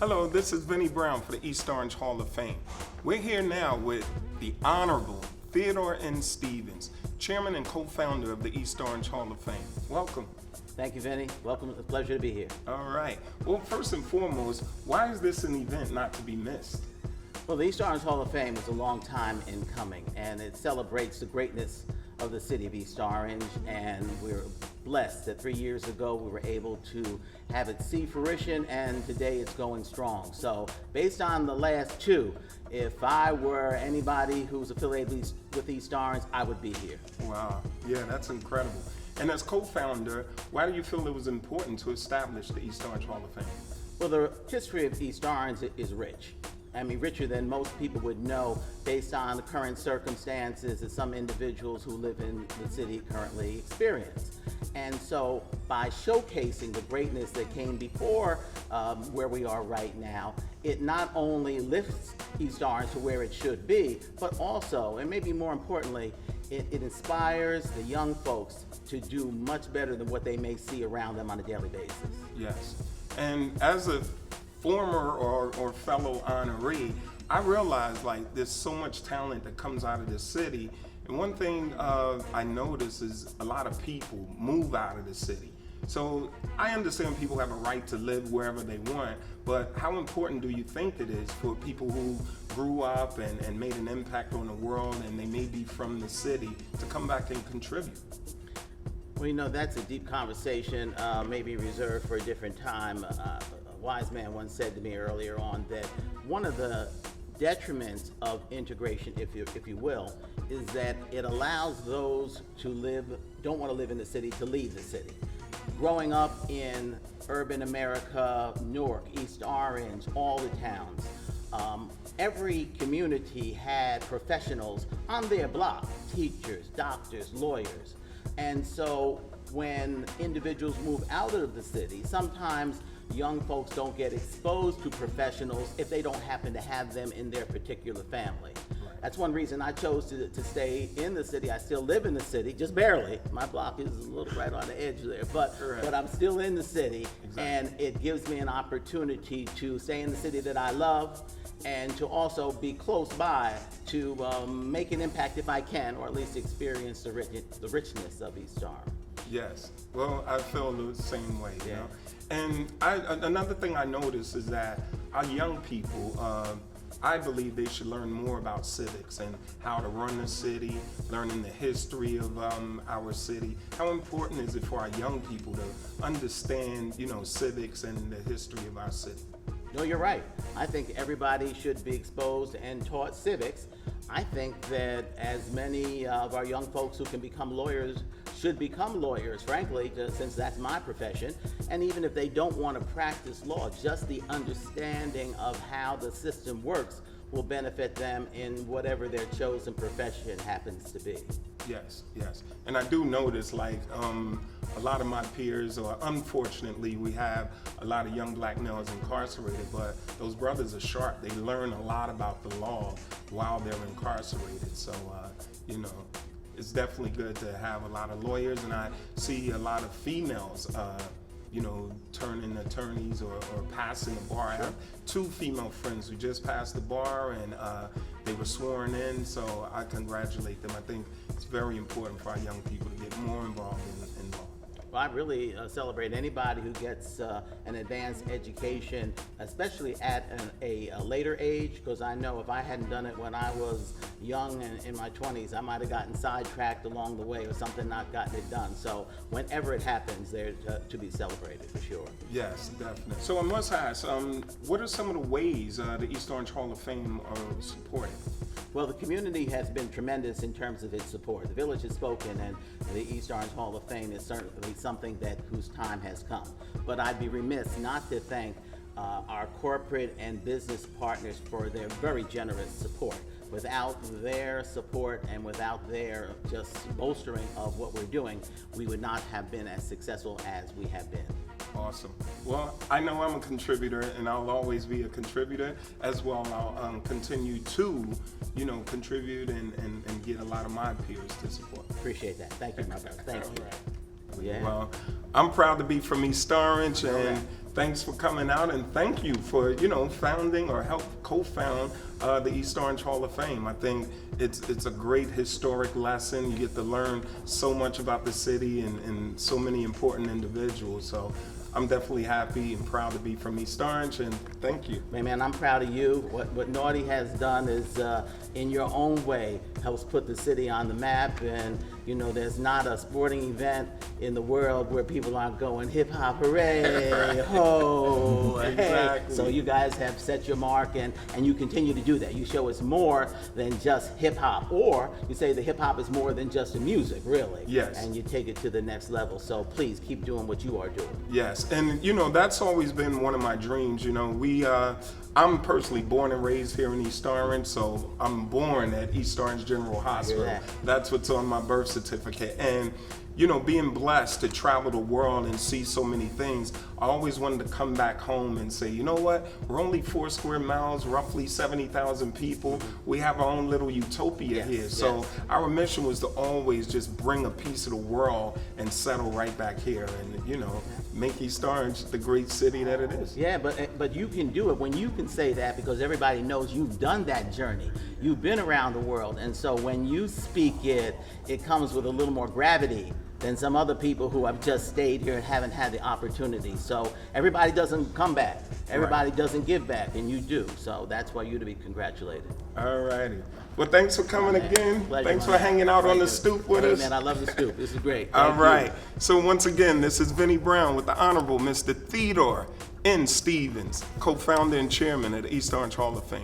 Hello, this is Vinnie Brown for the East Orange Hall of Fame. We're here now with the Honorable Theodore N. Stevens, Chairman and co-founder of the East Orange Hall of Fame. Welcome. Thank you, Vinnie. Welcome. It's a pleasure to be here. All right. Well, first and foremost, why is this an event not to be missed? Well, the East Orange Hall of Fame is a long time in coming, and it celebrates the greatness of the city of East Orange, and we're blessed that 3 years ago we were able to have it see fruition, and today it's going strong. So based on the last two, if I were anybody who's affiliated with East Orange, I would be here. Wow. Yeah, that's incredible. And as co-founder, why do you feel it was important to establish the East Orange Hall of Fame? Well, the history of East Orange is rich. I mean, richer than most people would know based on the current circumstances that some individuals who live in the city currently experience. And so by showcasing the greatness that came before where we are right now, it not only lifts East Orange to where it should be, but also, and maybe more importantly, it inspires the young folks to do much better than what they may see around them on a daily basis. Yes. And as a former or fellow honoree, I realize like there's so much talent that comes out of this city. And one thing I notice is a lot of people move out of the city. So I understand people have a right to live wherever they want, but how important do you think it is for people who grew up and made an impact on the world and they may be from the city to come back and contribute? Well, you know, that's a deep conversation, maybe reserved for a different time. A wise man once said to me earlier on that one of the detriments of integration, if you will, is that it allows those who don't want to live in the city to leave the city. Growing up in urban America, Newark, East Orange, all the towns, every community had professionals on their block, teachers, doctors, lawyers. And so when individuals move out of the city, sometimes young folks don't get exposed to professionals if they don't happen to have them in their particular family. Right. That's one reason I chose to stay in the city. I still live in the city, just barely. My block is a little right on the edge there, but I'm still in the city. Exactly. And it gives me an opportunity to stay in the city that I love and to also be close by to make an impact if I can, or at least experience the richness of East Orange. Yes, well, I feel the same way, you know. And another thing I notice is that our young people, I believe they should learn more about civics and how to run the city, learning the history of our city. How important is it for our young people to understand, you know, civics and the history of our city? No, you're right. I think everybody should be exposed and taught civics. I think that as many of our young folks who can become lawyers should become lawyers, frankly, since that's my profession. And even if they don't want to practice law, just the understanding of how the system works will benefit them in whatever their chosen profession happens to be. Yes, yes. And I do notice like a lot of my peers, or unfortunately we have a lot of young black males incarcerated, but those brothers are sharp. They learn a lot about the law while they're incarcerated. So, you know, it's definitely good to have a lot of lawyers, and I see a lot of females you know, turning attorneys or passing the bar. I have two female friends who just passed the bar, and they were sworn in, so I congratulate them. I think it's very important for our young people to get more involved in law. Well, I really celebrate anybody who gets an advanced education, especially at a later age, because I know if I hadn't done it when I was young and in my 20s, I might have gotten sidetracked along the way or something, not gotten it done. So whenever it happens, they're to be celebrated for sure. Yes, definitely. So I must ask, what are some of the ways the East Orange Hall of Fame are supported? Well, the community has been tremendous in terms of its support. The village has spoken, and the East Orange Hall of Fame is certainly something whose time has come. But I'd be remiss not to thank our corporate and business partners for their very generous support. Without their support and without their just bolstering of what we're doing, we would not have been as successful as we have been. Awesome. Well, I know I'm a contributor, and I'll always be a contributor as well. I'll continue to, you know, contribute and get a lot of my peers to support. Appreciate that. Thank you, my brother. Thank you. Right. Yeah. Well, I'm proud to be from East Orange, and thanks for coming out, and thank you for, you know, founding or help co-found the East Orange Hall of Fame. I think it's a great historic lesson. You get to learn so much about the city and so many important individuals. So I'm definitely happy and proud to be from East Orange, and thank you. Man, I'm proud of you. What Naughty has done is, in your own way, helps put the city on the map. And you know, there's not a sporting event in the world where people aren't going hip hop, hooray, ho, hey. Exactly. So you guys have set your mark, and you continue to do that. You show us more than just hip hop, or you say the hip hop is more than just the music, really. Yes. And you take it to the next level. So please keep doing what you are doing. Yes, and you know, that's always been one of my dreams. You know, I'm personally born and raised here in East Orange, so I'm born at East Orange General Hospital. that. That's what's on my birth certificate. And you know, being blessed to travel the world and see so many things, I always wanted to come back home and say, you know what, we're only 4 square miles, roughly 70,000 people. We have our own little utopia here. So our mission was to always just bring a piece of the world and settle right back here and, you know, make East Orange the great city that it is. Yeah, but you can do it when you can say that, because everybody knows you've done that journey. You've been around the world, and so when you speak it comes with a little more gravity than some other people who have just stayed here and haven't had the opportunity. So everybody doesn't come back. Everybody doesn't give back, and you do. So that's why you're to be congratulated. All righty. Well, thanks for coming again. Pleasure, Thanks for man. hanging out on the Thank you. stoop with Hey, us. man, I love the stoop. This is great. All Thank you. right. So once again, this is Vinnie Brown with the Honorable Mr. Theodore N. Stevens, co-founder and chairman of the East Orange Hall of Fame.